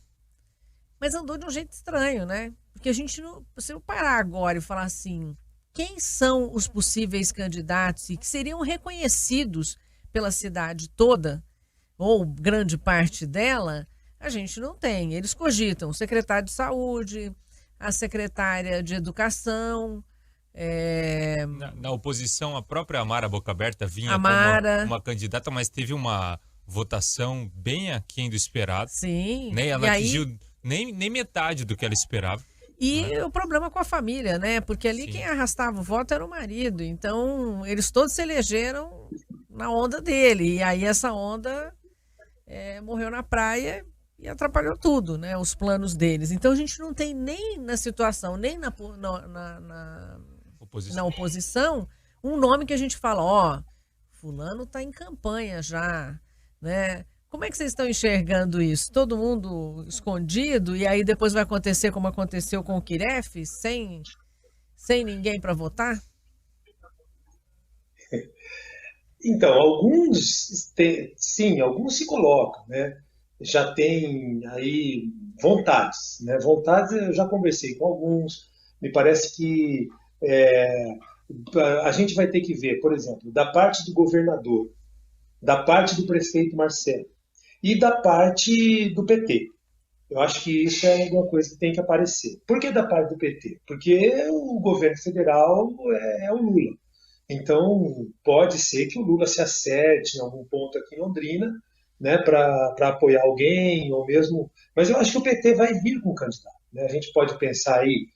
Mas andou de um jeito estranho, né? Porque a gente não, se eu parar agora e falar assim, quem são os possíveis candidatos e que seriam reconhecidos pela cidade toda, ou grande parte dela, a gente não tem. Eles cogitam o secretário de saúde, a secretária de educação. Na oposição, a própria Amara Boca Aberta vinha Amara, como uma candidata, mas teve uma votação bem aquém do esperado. Sim. Né? Ela atingiu nem metade do que ela esperava. E o problema com a família, né? Porque ali quem arrastava o voto era o marido. Então, eles todos se elegeram na onda dele. E aí essa onda morreu na praia e atrapalhou tudo, né? Os planos deles. Então, a gente não tem nem na situação, nem na oposição, um nome que a gente fala, ó, fulano tá em campanha já, né? Como é que vocês estão enxergando isso? Todo mundo escondido e aí depois vai acontecer como aconteceu com o Kiref, sem ninguém para votar? Então, alguns se colocam, né? Já tem aí vontades, né? Vontades eu já conversei com alguns, me parece que a gente vai ter que ver, por exemplo, da parte do governador, da parte do prefeito Marcelo, e da parte do PT. Eu acho que isso é alguma coisa que tem que aparecer. Por que da parte do PT? Porque o governo federal é o Lula. Então, pode ser que o Lula se acerte em algum ponto aqui em Londrina, né, para apoiar alguém, ou mesmo... Mas eu acho que o PT vai vir com um candidato. Né? A gente pode pensar aí,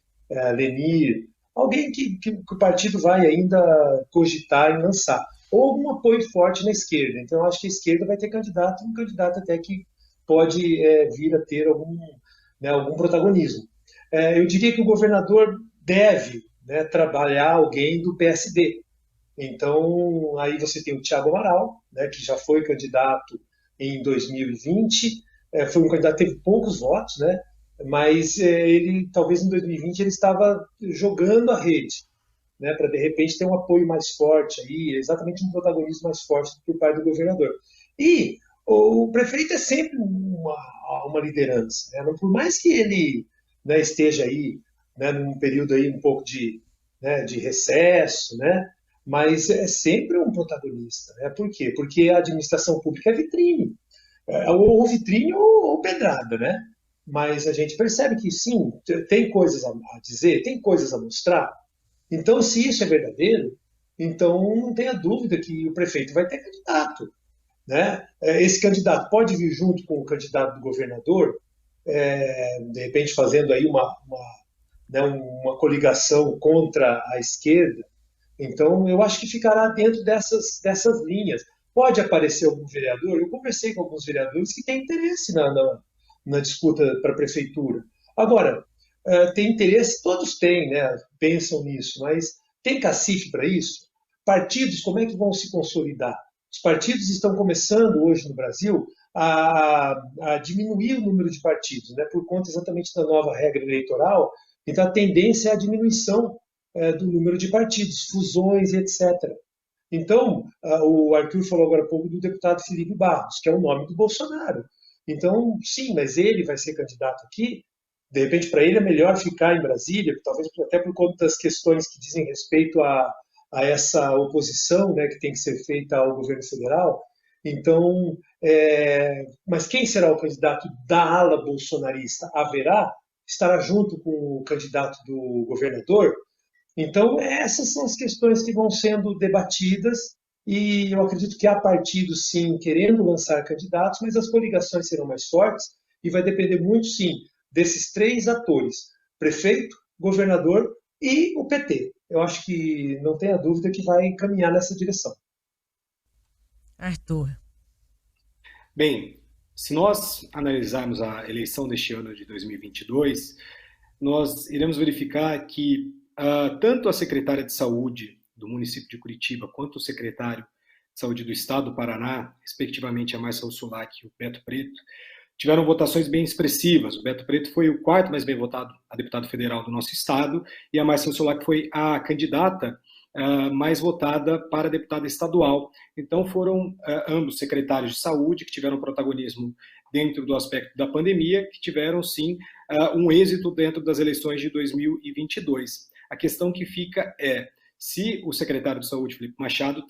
Lenir, alguém que o partido vai ainda cogitar e lançar. Ou algum apoio forte na esquerda. Então, eu acho que a esquerda vai ter um candidato até que pode vir a ter algum protagonismo. Eu diria que o governador deve, né, trabalhar alguém do PSD. Então, aí você tem o Thiago Amaral, né, que já foi candidato em 2020, foi um candidato que teve poucos votos, né, mas ele, talvez em 2020, ele estava jogando a rede, né, para de repente ter um apoio mais forte aí, exatamente um protagonismo mais forte por parte do governador. E o prefeito é sempre uma liderança, né? Por mais que ele, né, esteja aí, né, num período aí um pouco de recesso, né, mas é sempre um protagonista, né? Por quê? Porque a administração pública é vitrine, ou vitrine ou pedrada, né? Mas a gente percebe que sim, tem coisas a dizer, tem coisas a mostrar. Então, se isso é verdadeiro, então não tenha dúvida que o prefeito vai ter candidato, né? Esse candidato pode vir junto com o candidato do governador, de repente fazendo aí uma coligação contra a esquerda. Então, eu acho que ficará dentro dessas linhas. Pode aparecer algum vereador, eu conversei com alguns vereadores que têm interesse na disputa para a prefeitura. Agora, tem interesse, todos têm, né? Pensam nisso, mas tem cacife para isso? Partidos, como é que vão se consolidar? Os partidos estão começando hoje no Brasil a diminuir o número de partidos, né? Por conta exatamente da nova regra eleitoral. Então, a tendência é a diminuição do número de partidos, fusões e etc. Então, o Arthur falou agora há pouco do deputado Felipe Barros, que é o nome do Bolsonaro. Então, sim, mas ele vai ser candidato aqui. De repente, para ele é melhor ficar em Brasília, talvez até por conta das questões que dizem respeito a essa oposição, né, que tem que ser feita ao governo federal. Então, mas quem será o candidato da ala bolsonarista? Estará junto com o candidato do governador? Então, essas são as questões que vão sendo debatidas e eu acredito que há partidos, sim, querendo lançar candidatos, mas as coligações serão mais fortes e vai depender muito, sim, desses três atores, prefeito, governador e o PT. Eu acho que não tenha dúvida que vai caminhar nessa direção. Arthur. Bem, se nós analisarmos a eleição deste ano de 2022, nós iremos verificar que tanto a secretária de saúde do município de Curitiba quanto o secretário de saúde do estado do Paraná, respectivamente a Marcelo Sulac e o Beto Preto, tiveram votações bem expressivas. O Beto Preto foi o quarto mais bem votado a deputado federal do nosso estado, e a Marcia Sulac foi a candidata mais votada para deputada estadual. Então foram ambos secretários de saúde que tiveram protagonismo dentro do aspecto da pandemia, que tiveram sim um êxito dentro das eleições de 2022. A questão que fica é se o secretário de Saúde, Felipe Machado,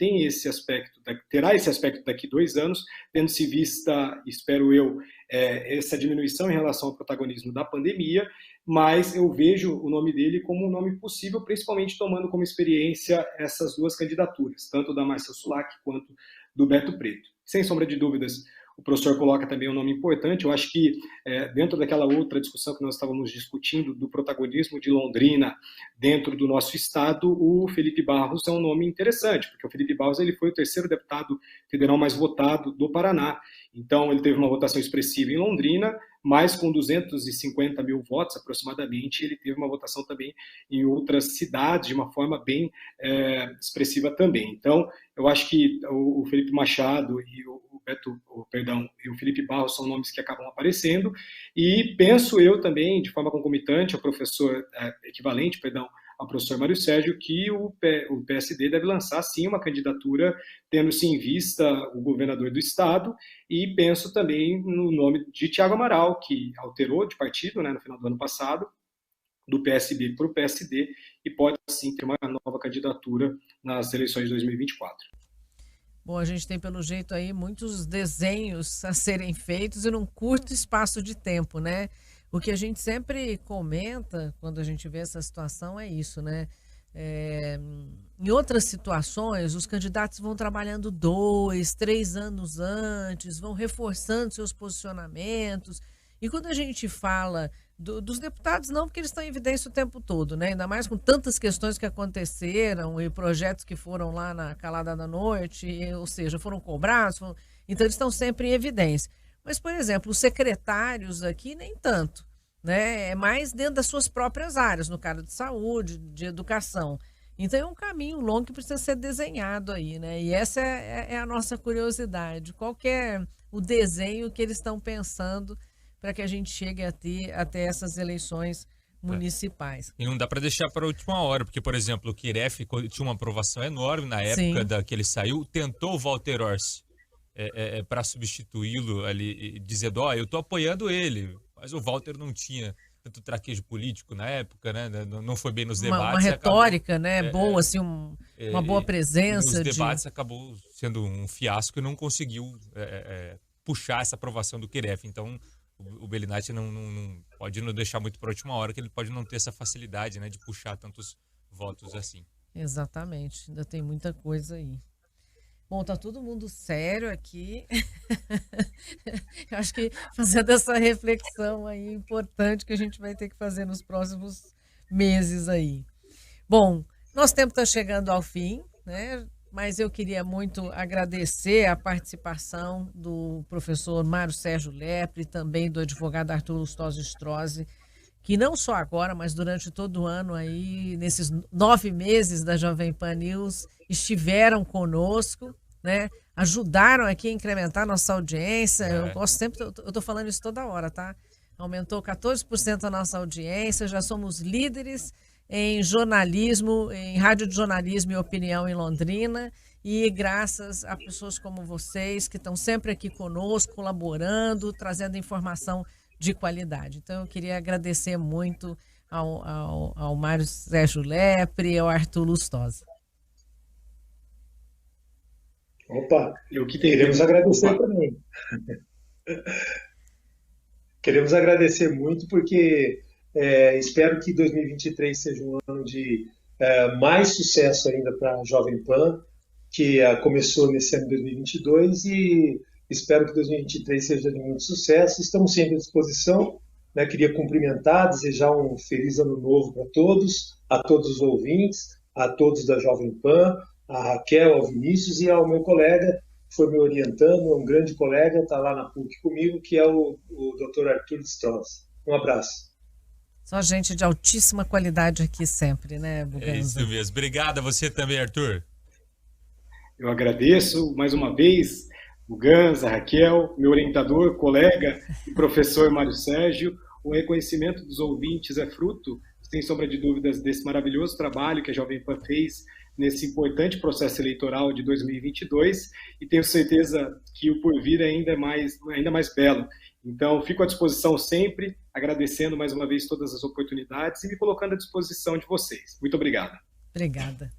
terá esse aspecto daqui 2 anos, tendo-se vista, espero eu, essa diminuição em relação ao protagonismo da pandemia, mas eu vejo o nome dele como um nome possível, principalmente tomando como experiência essas 2 candidaturas, tanto da Marcia Sulac quanto do Beto Preto. Sem sombra de dúvidas, o professor coloca também um nome importante. Eu acho que dentro daquela outra discussão que nós estávamos discutindo do protagonismo de Londrina dentro do nosso estado, o Felipe Barros é um nome interessante, porque o Felipe Barros ele foi o 3º deputado federal mais votado do Paraná. Então ele teve uma votação expressiva em Londrina, mas com 250 mil votos aproximadamente, ele teve uma votação também em outras cidades de uma forma bem expressiva também. Então eu acho que o Felipe Machado e o Felipe Barros são nomes que acabam aparecendo, e penso eu também, de forma concomitante ao professor, equivalente, ao professor Mário Sérgio, que o PSD deve lançar sim uma candidatura, tendo-se em vista o governador do estado, e penso também no nome de Thiago Amaral, que alterou de partido, no final do ano passado, do PSB para o PSD, e pode sim ter uma nova candidatura nas eleições de 2024. Bom, a gente tem pelo jeito aí muitos desenhos a serem feitos e num curto espaço de tempo, né? O que a gente sempre comenta quando a gente vê essa situação é isso, né? Em outras situações, os candidatos vão trabalhando 2, 3 anos antes, vão reforçando seus posicionamentos. E quando a gente fala dos deputados, não, porque eles estão em evidência o tempo todo, né? Ainda mais com tantas questões que aconteceram e projetos que foram lá na calada da noite, ou seja, foram cobrados, então eles estão sempre em evidência. Mas, por exemplo, os secretários aqui, nem tanto, né? É mais dentro das suas próprias áreas, no caso de saúde, de educação. Então é um caminho longo que precisa ser desenhado aí, né? E essa é a nossa curiosidade. Qual que é o desenho que eles estão pensando para que a gente chegue até essas eleições municipais? E não dá para deixar para a última hora, porque, por exemplo, o Kiref tinha uma aprovação enorme na época que ele saiu, tentou o Walter Orsi para substituí-lo ali, dizendo, eu estou apoiando ele, mas o Walter não tinha tanto traquejo político na época, né? Não foi bem nos debates. Uma retórica, acabou, né? Boa, assim, uma boa presença. Nos debates acabou sendo um fiasco e não conseguiu puxar essa aprovação do Kiref. Então, o Bellinati não pode não deixar muito para a última hora, que ele pode não ter essa facilidade, né, de puxar tantos votos assim. Exatamente, ainda tem muita coisa aí. Bom, tá todo mundo sério aqui. Eu acho que fazendo essa reflexão aí importante que a gente vai ter que fazer nos próximos meses aí. Bom, nosso tempo está chegando ao fim, né? Mas eu queria muito agradecer a participação do professor Mário Sérgio Lepre e também do advogado Arthur Lustosa Strozzi, que não só agora, mas durante todo o ano aí, nesses 9 meses da Jovem Pan News, estiveram conosco, né? Ajudaram aqui a incrementar nossa audiência. Eu gosto sempre, eu estou falando isso toda hora, tá? Aumentou 14% a nossa audiência, já somos líderes em jornalismo, em rádio de jornalismo e opinião em Londrina, e graças a pessoas como vocês que estão sempre aqui conosco, colaborando, trazendo informação de qualidade. Então eu queria agradecer muito ao Mário Sérgio Lepre e ao Arthur Lustosa. Opa, queremos agradecer também. Queremos agradecer muito porque espero que 2023 seja um ano de mais sucesso ainda para a Jovem Pan, que começou nesse ano de 2022, e espero que 2023 seja de muito sucesso. Estamos sempre à disposição, né? Queria cumprimentar, desejar um feliz ano novo para todos, a todos os ouvintes, a todos da Jovem Pan, a Raquel, ao Vinícius e ao meu colega, que foi me orientando, é um grande colega, está lá na PUC comigo, que é o Dr. Arthur Strozzi. Um abraço. Só gente de altíssima qualidade aqui sempre, né, Buganza? É isso mesmo. Obrigado a você também, Arthur. Eu agradeço mais uma vez Buganza, Raquel, meu orientador, colega e professor Mário Sérgio. O reconhecimento dos ouvintes é fruto, sem sombra de dúvidas, desse maravilhoso trabalho que a Jovem Pan fez nesse importante processo eleitoral de 2022, e tenho certeza que o porvir é ainda mais belo. Então, fico à disposição sempre, agradecendo mais uma vez todas as oportunidades e me colocando à disposição de vocês. Muito obrigado. Obrigada.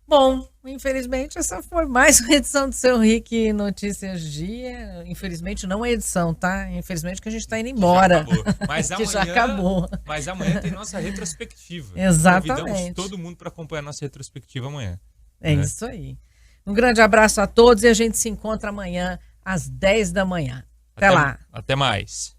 Bom, infelizmente essa foi mais uma edição do Seu Rick Notícias Dia. Infelizmente não é edição, tá? Infelizmente que a gente está indo embora. Mas amanhã, já acabou. Mas amanhã tem nossa retrospectiva. Exatamente. Convidamos todo mundo para acompanhar a nossa retrospectiva amanhã. É isso aí. Um grande abraço a todos e a gente se encontra amanhã às 10 da manhã. Até lá. Até mais.